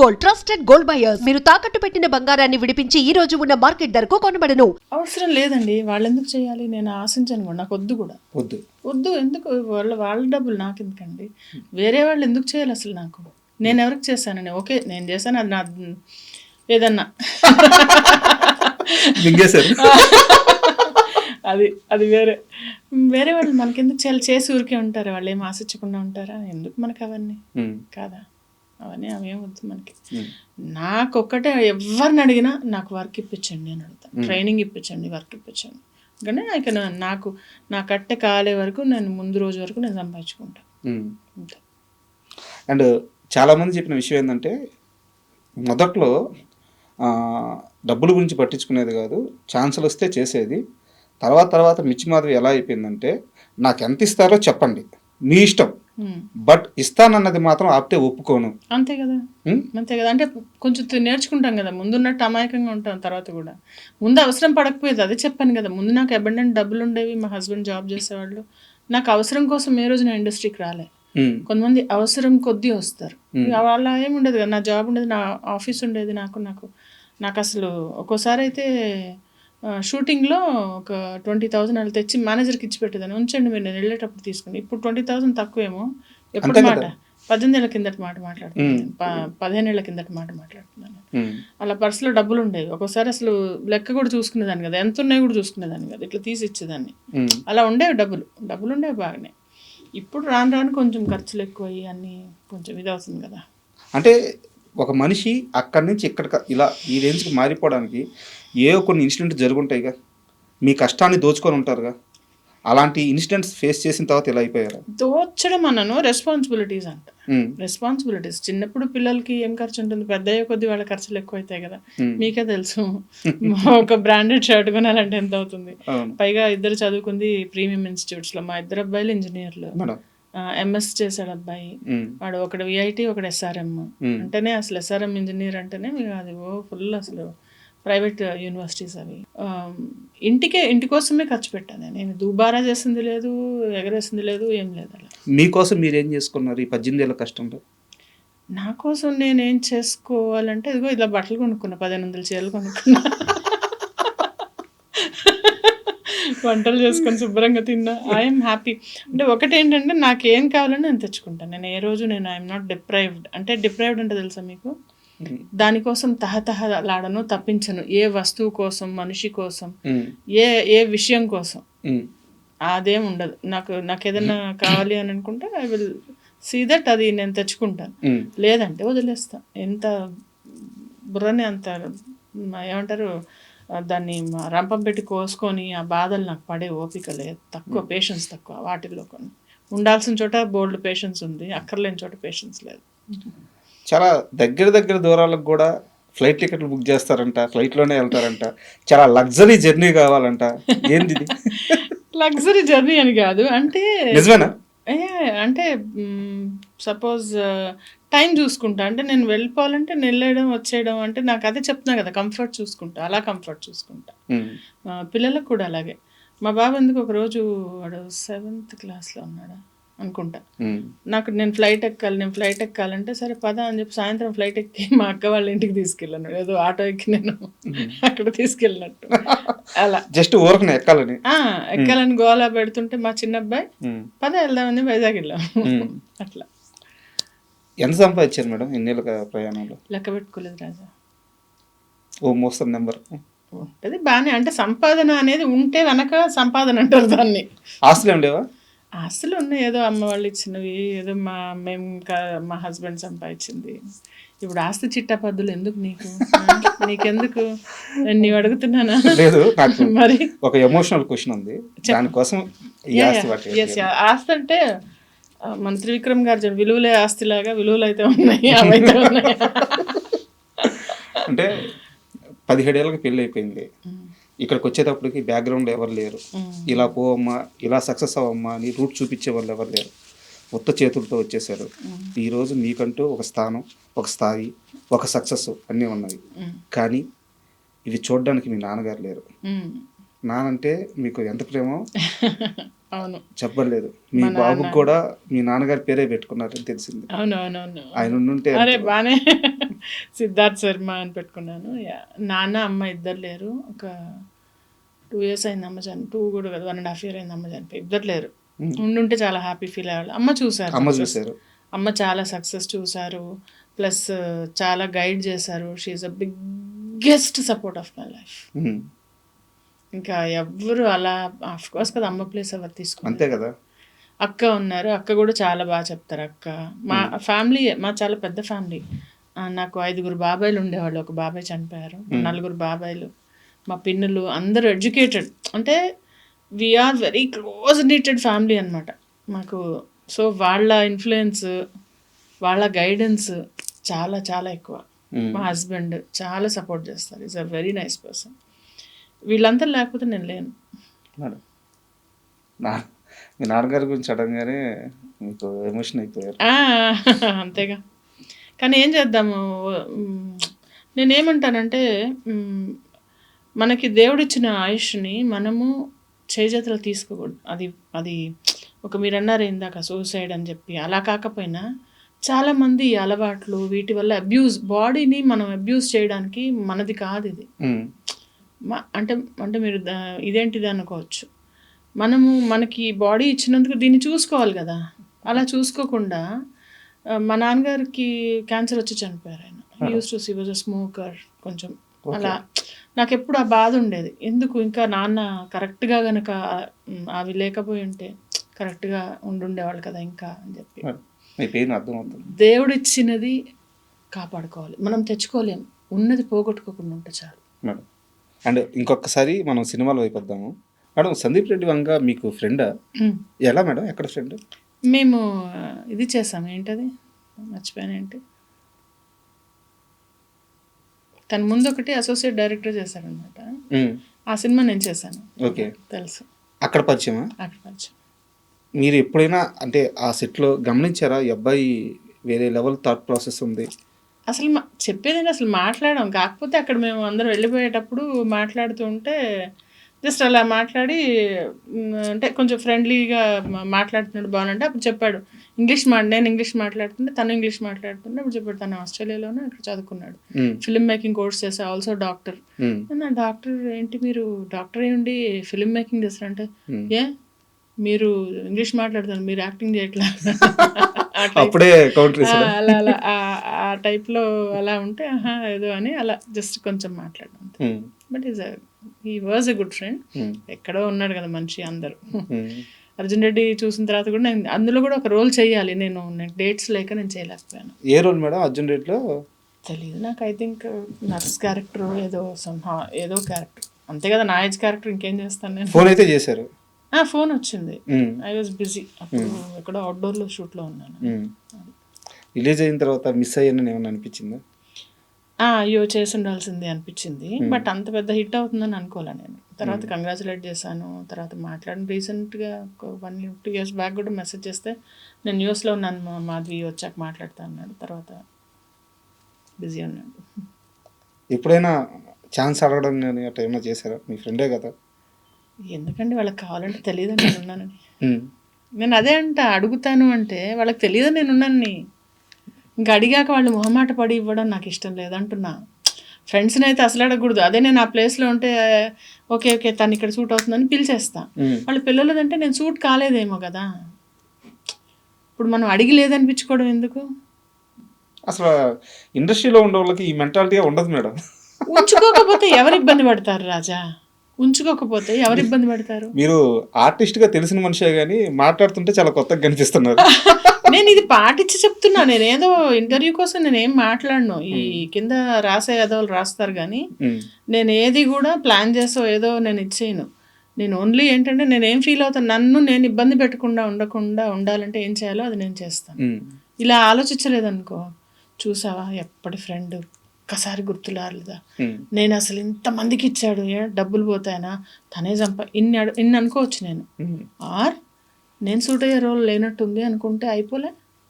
Gold, trusted gold buyers. మీరు తాకట్టు పెట్టిన బంగారాన్ని విడిపించి ఈ రోజు ఉన్న మార్కెట్ ధరకు కొనబడను. అవసరం లేదండి, వాళ్ళు ఎందుకు చేయాలి, నేను ఆశించను కూడా, నాకు వద్దు కూడా. వద్దు ఎందుకు, వాళ్ళ డబ్బులు నాకు ఎందుకండి, వేరే వాళ్ళు ఎందుకు చేయాలి అసలు నాకు. నేను ఎవరికి చేశానని, ఓకే నేను చేశాను, అది నా ఏదన్నా అది వేరే వాళ్ళు మనకెందుకు చేసి ఊరికే ఉంటారు, వాళ్ళు ఏం ఆశించకుండా ఉంటారా, ఎందుకు మనకు అవన్నీ కాదా, అవన్నీ అవేం వద్దు మనకి. నాకు ఒక్కటే, ఎవరిని అడిగినా నాకు వర్క్ ఇప్పించండి అని అడుగుతాను, ట్రైనింగ్ ఇప్పించండి, వర్క్ ఇప్పించండి. కానీ ఇక నాకు నా కట్టె కాలే వరకు నేను ముందు రోజు వరకు నేను సంపాదించుకుంటాను అంతే. అండ్ చాలామంది చెప్పిన విషయం ఏంటంటే, మొదట్లో డబ్బుల గురించి పట్టించుకునేది కాదు, ఛాన్సులు వస్తే చేసేది. తర్వాత మిర్చి మాధవి ఎలా అయిపోయిందంటే, నాకు ఎంత ఇస్తారో చెప్పండి, మీ ఇష్టం, బట్ ఇస్తానన్నది మాత్రం ఆపితే ఒప్పుకోను. అంతే కదా అంటే కొంచెం నేర్చుకుంటాం కదా, ముందున్నట్టు అమాయకంగా ఉంటాం. తర్వాత కూడా ముందు అవసరం పడకపోయేది, అదే చెప్పాను కదా, ముందు నాకు అబండెంట్ డబ్బులు ఉండేవి, మా హస్బెండ్ జాబ్ చేసేవాళ్ళు. నాకు అవసరం కోసం ఏ రోజు నా ఇండస్ట్రీకి రాలే. కొంతమంది అవసరం కొద్దీ వస్తారు, వాళ్ళ ఏముండేది కదా, నా జాబ్ ఉండేది, నా ఆఫీస్ ఉండేది, నాకు అసలు ఒక్కోసారి అయితే షూటింగ్లో ఒక 20,000 అలా తెచ్చి మేనేజర్కి ఇచ్చి పెట్టేదాన్ని, ఉంచండి మీరు నేను వెళ్ళేటప్పుడు తీసుకుని. ఇప్పుడు 20,000 తక్కువేమో, ఎప్పుడు మాట 18 ఏళ్ల కిందటి మాట మాట్లాడుతున్నాను, 15 ఏళ్ల కిందటి మాట మాట్లాడుతున్నాను. అలా పర్సులో డబ్బులు ఉండేవి, ఒక్కోసారి అసలు లెక్క కూడా చూసుకునేదాన్ని కదా, ఎంత ఉన్నాయో కూడా చూసుకునేదాన్ని కదా, ఇట్లా తీసి ఇచ్చేదాన్ని. అలా ఉండేవి డబ్బులు ఉండేవి బాగానే. ఇప్పుడు రాను కొంచెం ఖర్చులు ఎక్కువ అయ్యి అన్నీ కొంచెం ఇది అవుతుంది కదా. అంటే ఒక మనిషి అక్కడి నుంచి ఇక్కడ ఇలా ఈ రేంజ్కి మారిపోవడానికి ఏవో కొన్ని ఇన్సిడెంట్స్ జరుగుంటాయిగా, మీ కష్టాన్ని దోచుకొని ఉంటారుగా, అలాంటి ఇన్సిడెంట్స్ ఫేస్ చేసిన తర్వాత ఇలా అయిపోయారు. దోచడం అన్నను రెస్పాన్సిబిలిటీస్ అంట, రెస్పాన్సిబిలిటీస్. చిన్నప్పుడు పిల్లలకి ఏం ఖర్చు ఉంటుంది, పెద్ద అయ్యే కొద్ది వాళ్ళ ఖర్చులు ఎక్కువ అవుతాయి కదా, మీకే తెలుసు. ఒక బ్రాండెడ్ షర్ట్ కొనాలంటే ఎంత అవుతుంది, పైగా ఇద్దరు చదువుకుంది ప్రీమియం ఇన్స్టిట్యూట్స్లో, మా ఇద్దరు అబ్బాయిలు ఇంజనీర్లు, ఎంఎస్ చేశాడు అబ్బాయి, వాడు ఒకడు విఐటి ఒకడు ఎస్ఆర్ఎం. అంటేనే అసలు ఎస్ఆర్ఎం ఇంజనీర్ అంటేనే అది ఫుల్ అసలు ప్రైవేట్ యూనివర్సిటీస్ అవి. ఇంటి కోసమే ఖర్చు పెట్టాను నేను, దుబారా చేసింది లేదు, ఎగరేసింది లేదు, ఏం లేదు. అలా మీకోసం మీరేం చేసుకున్నారు ఈ 18 ఏళ్ళ కష్టంలో? నా కోసం నేనేం చేసుకోవాలంటే, ఇదిగో ఇలా బట్టలు కొనుక్కున్నా, 1500 చీరలు కొనుక్కున్నా, వంటలు చేసుకొని శుభ్రంగా తిన్నా, ఐఎమ్ హ్యాపీ. అంటే ఒకటేంటంటే, నాకేం కావాలని నేను తెచ్చుకుంటాను. నేను ఏ రోజు ఐఎమ్ నాట్ డిప్రైవ్డ్. అంటే డిప్రైవ్డ్ అంటే తెలుసా మీకు, దానికోసం తహతహలాడను, తప్పించను. ఏ వస్తువు కోసం, మనిషి కోసం, ఏ విషయం కోసం అదేం ఉండదు. నాకు ఏదైనా కావాలి అని అనుకుంటే ఐ విల్ సీ దట్, అది నేను తెచ్చుకుంటాను. లేదంటే వదిలేస్తా. ఎంత బుర్రని అంత ఏమంటారు దాన్ని రంపం పెట్టి కోసుకొని ఆ బాధలు నాకు పడే ఓపిక లేదు, తక్కువ పేషెన్స్ తక్కువ. వాటిల్లో కొన్ని ఉండాల్సిన చోట బోల్డ్ పేషెన్స్ ఉంది, అక్కర్లేని చోట పేషెన్స్ లేదు. చాలా దగ్గర దూరాలకు కూడా ఫ్లైట్ టికెట్లు బుక్ చేస్తారంట, ఫ్లైట్లోనే వెళ్తారంట, చాలా లగ్జరీ జర్నీ కావాలంట. ఏంది లగ్జరీ జర్నీ అని కాదు, అంటే నిజమేనా? అంటే సపోజ్ టైం చూసుకుంటా, అంటే నేను వెళ్ళిపోవాలంటే నేను వెళ్ళడం వచ్చేయడం, అంటే నాకు అదే చెప్తున్నా కదా, కంఫర్ట్ చూసుకుంటా, అలా కంఫర్ట్ చూసుకుంటా. పిల్లలకు కూడా అలాగే. మా బాబు ఎందుకు ఒకరోజు వాడు 7th క్లాస్లో ఉన్నాడా అనుకుంటా, నేను ఫ్లైట్ ఎక్కాలంటే సరే పద అని చెప్పి సాయంత్రం ఫ్లైట్ ఎక్కి మా అక్క వాళ్ళ ఇంటికి తీసుకెళ్ళాను, ఏదో ఆటో ఎక్కి నేను అక్కడ తీసుకెళ్ళినట్టు. అలా జస్ట్ ఊరకనే ఎక్కాలని గోలా పెడుతుంటే మా చిన్న అబ్బాయి పద వెళ్దామని వైజాగ్ వెళ్ళాము. అట్లా. ఎంత సంపాదించారు మేడం ఎన్నేళ్ళ ప్రయాణంలో? లెక్క పెట్టుకోలేదు రాజా, ఓ మోస్తరు నెంబర్ ఉంటుంది బాగానే. అంటే సంపాదన అనేది ఉంటే వెనక సంపాదన అంటారు దాన్ని. ఆస్తులు ఏం లేవా? ఆస్తులు ఉన్నాయి, ఏదో అమ్మ వాళ్ళు ఇచ్చినవి, ఏదో మా హస్బెండ్ సంపాదించింది. ఇప్పుడు ఆస్తి చిట్టా పద్దులు ఎందుకు నీకెందుకు, నేను నీవు అడుగుతున్నానా? లేదు, మరి ఒక ఎమోషనల్ క్వశ్చన్ ఉంది దానికోసం. ఆస్తి అంటే మన త్రివిక్రమ్ గారు విలువలే ఆస్తిలాగా విలువలు అయితే ఉన్నాయి, అవైతే ఉన్నాయి. అంటే 17 ఏళ్ళకి పెళ్ళి అయిపోయింది, ఇక్కడికి వచ్చేటప్పటికి బ్యాక్గ్రౌండ్ ఎవరు లేరు, ఇలా పోవమ్మా ఇలా సక్సెస్ అవ్వమ్మా అని రూట్ చూపించే వాళ్ళు ఎవరు లేరు, కొత్త చేతులతో వచ్చేసారు. ఈరోజు మీకంటూ ఒక స్థానం, ఒక స్థాయి, ఒక సక్సెస్ అన్నీ ఉన్నాయి. కానీ ఇవి చూడడానికి మీ నాన్నగారు లేరు. నానంటే మీకు ఎంత ప్రేమో అవును చెప్పలేదు. మీ బాబుకి కూడా మీ నాన్నగారి పేరే పెట్టుకున్నారని తెలిసింది. అవునవునవును, ఆయన ఉంటే సిద్ధార్థ్ శర్మ అని పెట్టుకున్నాను. నాన్న అమ్మ ఇద్దరు లేరు. ఒక 2 years అయింది అమ్మ 2 కూడా కాదు 1.5 year అయింది అమ్మ చనిపోయి. ఇద్దరు లేరు. ఉండుంటే చాలా హ్యాపీ ఫీల్ అయ్యేవాళ్ళు. అమ్మ చూసారు. అమ్మ చాలా సక్సెస్ చూసారు, ప్లస్ చాలా గైడ్ చేశారు. She's a biggest support of my life. ఇంకా ఎవ్వరు అలా ఆఫ్ కోర్స్ కదా అమ్మ ప్లేస్ ఎవరు తీసుకుంటారు, అంతే కదా. అక్క ఉన్నారు, అక్క కూడా చాలా బాగా చెప్తారు. అక్క మా ఫ్యామిలీ, మా చాలా పెద్ద ఫ్యామిలీ. నాకు 5 బాబాయిలు ఉండేవాళ్ళు. ఒక బాబాయ్ చనిపోయారు. 4 బాబాయిలు, మా పిన్నులు అందరూ ఎడ్యుకేటెడ్. అంటే we're very close knitted family అనమాట మాకు. సో వాళ్ళ ఇన్ఫ్లుయెన్స్, వాళ్ళ గైడెన్స్ చాలా చాలా ఎక్కువ. మా హస్బెండ్ చాలా సపోర్ట్ చేస్తారు. Is a very nice person. వీళ్ళంతా లేకపోతే నేను లేను. మీ నాన్నగారి గురించి అడగగానే మీకు ఎమోషన్ అయిపోయారు. అంతేగా. కానీ ఏం చేద్దాము, నేనేమంటానంటే మనకి దేవుడిచ్చిన ఆయుష్ని మనము చేజేతలు తీసుకోకూడదు. అది ఒక మీరు అన్నారు ఇందాక సూసైడ్ అని చెప్పి, అలా కాకపోయినా చాలామంది అలవాట్లు వీటి వల్ల బాడీని మనం అబ్యూజ్ చేయడానికి మనది కాదు ఇది. అంటే మీరు ఇదేంటిది అనుకోవచ్చు. మనకి బాడీ ఇచ్చినందుకు దీన్ని చూసుకోవాలి కదా. అలా చూసుకోకుండా మా నాన్నగారికి క్యాన్సర్ వచ్చి చనిపోయారు ఆయన. He was a smoker. కొంచెం అలా నాకు ఎప్పుడు ఆ బాధ ఉండేది. ఎందుకు ఇంకా నాన్న కరెక్ట్గా కనుక అవి లేకపోయి ఉంటే కరెక్ట్గా ఉండుండేవాళ్ళు కదా ఇంకా అని చెప్పి. దేవుడు ఇచ్చినది కాపాడుకోవాలి, మనం తెచ్చుకోలేము. ఉన్నది పోగొట్టుకోకుండా ఉంటే చాలు. అండ్ ఇంకొకసారి మనం సినిమాలో అయిపోద్దాము మేడం. సందీప్ రెడ్డి వంగ మీకు ఫ్రెండా? ఎలా మేడం, ఎక్కడ ఫ్రెండ్? మేము ఇది చేసాము, ఏంటది మర్చిపోయాను, ఏంటి తన ముందు ఒకటి అసోసియేట్ డైరెక్టర్ చేశారనమాట. ఆ సినిమా నేను చేశాను. ఓకే, తెలుసు. అక్కడ పరిచయమా? అక్కడ పరిచయం. మీరు ఎప్పుడైనా అంటే ఆ సెట్లో గమనించారా ఈ అబ్బాయి వేరే లెవెల్ థాట్ ప్రాసెస్ ఉంది? అసలు చెప్పేదండి, అసలు మాట్లాడాం. కాకపోతే అక్కడ మేము అందరం వెళ్ళిపోయేటప్పుడు మాట్లాడుతూ ఉంటే జస్ట్ అలా మాట్లాడి, అంటే కొంచెం ఫ్రెండ్లీగా మాట్లాడుతున్నాడు బాగుంటే అప్పుడు చెప్పాడు నేను ఇంగ్లీష్ మాట్లాడుతుంటే తను ఇంగ్లీష్ మాట్లాడుతుంటే అప్పుడు చెప్పాడు తను ఆస్ట్రేలియాలోనే అక్కడ చదువుకున్నాడు, ఫిల్మ్ మేకింగ్ కోర్స్ చేసా, ఆల్సో డాక్టర్. డాక్టర్ ఏంటి మీరు డాక్టర్ అయ్యండి ఫిల్మ్ మేకింగ్ చేస్తారంటే, ఏ మీరు ఇంగ్లీష్ మాట్లాడుతున్నారు, మీరు యాక్టింగ్ చేయట్లా అప్పుడే అలా అలా ఆ టైప్లో అలా ఉంటే ఏదో అని అలా జస్ట్ కొంచెం మాట్లాడడం. But he was a good friend. ఎక్కడో ఉన్నాడు కదా మనిషి. అందరూ అర్జున్ రెడ్డి చూసిన తర్వాత కూడా నేను అందులో కూడా ఒక రోల్ చేయాలి, నేను డేట్స్ లేక నేను చేయలేకపోయాను. ఏ రోల్ మేడం అర్జున్ రెడ్డిలో? తెలియదు నాకు. ఐ థింక్ నర్స్ క్యారెక్టర్ ఏదో క్యారెక్టర్ అంతే కదా. నా ఏజ్ క్యారెక్టర్ ఇంకేం చేస్తాను నేను. ఫోన్ అయితే చేశారు? ఫోన్ వచ్చింది. ఐ వాజ్ బిజీ అప్పుడు, ఎక్కడో అవుట్డోర్లో షూట్లో ఉన్నాను. రిలీజ్ అయిన తర్వాత మిస్ అయ్యానని ఏమన్నా అనిపించిందా? అయ్యో చేసి ఉండాల్సింది అనిపించింది. బట్ అంత పెద్ద హిట్ అవుతుందని అనుకోలే నేను. తర్వాత కంగ్రాచులేట్ చేశాను, తర్వాత మాట్లాడిన. రీసెంట్గా ఒక 1-2 years బ్యాక్ కూడా మెసేజ్ చేస్తే నేను న్యూస్లో ఉన్నాను, మాధవి వచ్చాక మాట్లాడుతా అన్నాడు. తర్వాత బిజీ ఉన్నాడు. ఎప్పుడైనా ఛాన్స్ అడగడం కానీ అట్లా ఏమైనా చేశారా? మీ ఫ్రెండే కదా. ఎందుకండి వాళ్ళకి కావాలంటే తెలియదు నేను ఉన్నానని. నేను అదే అడుగుతాను అంటే వాళ్ళకి తెలియదు నేను ఉన్నానని. ఇంకా అడిగాక వాళ్ళు మొహమాట పడి ఇవ్వడం నాకు ఇష్టం లేదంటున్నా. ఫ్రెండ్స్ని అయితే అసలు అడగకూడదు. అదే నేను ఆ ప్లేస్లో ఉంటే ఓకే తను ఇక్కడ సూట్ అవుతుందని పిలిచేస్తా. వాళ్ళ పిల్లలదంటే నేను సూట్ కాలేదేమో కదా. ఇప్పుడు మనం అడిగి లేదనిపించుకోవడం ఎందుకు? అసలు ఇండస్ట్రీలో ఉండే వాళ్ళకి ఈ మెంటాలిటీ ఉండదు మేడం. ఉంచుకోకపోతే ఎవరు ఇబ్బంది పడతారు రాజా? ఉంచుకోకపోతే ఎవరు ఇబ్బంది పడతారు? మీరు ఆర్టిస్ట్గా తెలిసిన మనిషే కానీ మాట్లాడుతుంటే చాలా కొత్తగా కనిపిస్తున్నారు. నేను ఇది పాటించి చెప్తున్నా. నేనేదో ఇంటర్వ్యూ కోసం నేనేం మాట్లాడను. ఈ కింద రాసే ఏదోలు రాస్తారు కానీ నేను ఏది కూడా ప్లాన్ చేసో ఏదో నేను ఇచ్చేయను. నేను ఓన్లీ ఏంటంటే నేనేం ఫీల్ అవుతాను, నన్ను నేను ఇబ్బంది ఉండకుండా ఉండాలంటే ఏం చేయాలో అది నేను చేస్తాను. ఇలా ఆలోచించలేదనుకో, చూసావా ఎప్పటి ఫ్రెండ్ ఒక్కసారి గుర్తులారలేదా, నేను అసలు ఇంతమందికి ఇచ్చాడు, డబ్బులు పోతాయనా, తనే ఇన్ని అనుకోవచ్చు నేను. ఆర్ నేను సూట్ అయ్యే రోల్ లేనట్టుంది అనుకుంటే అయిపోలే.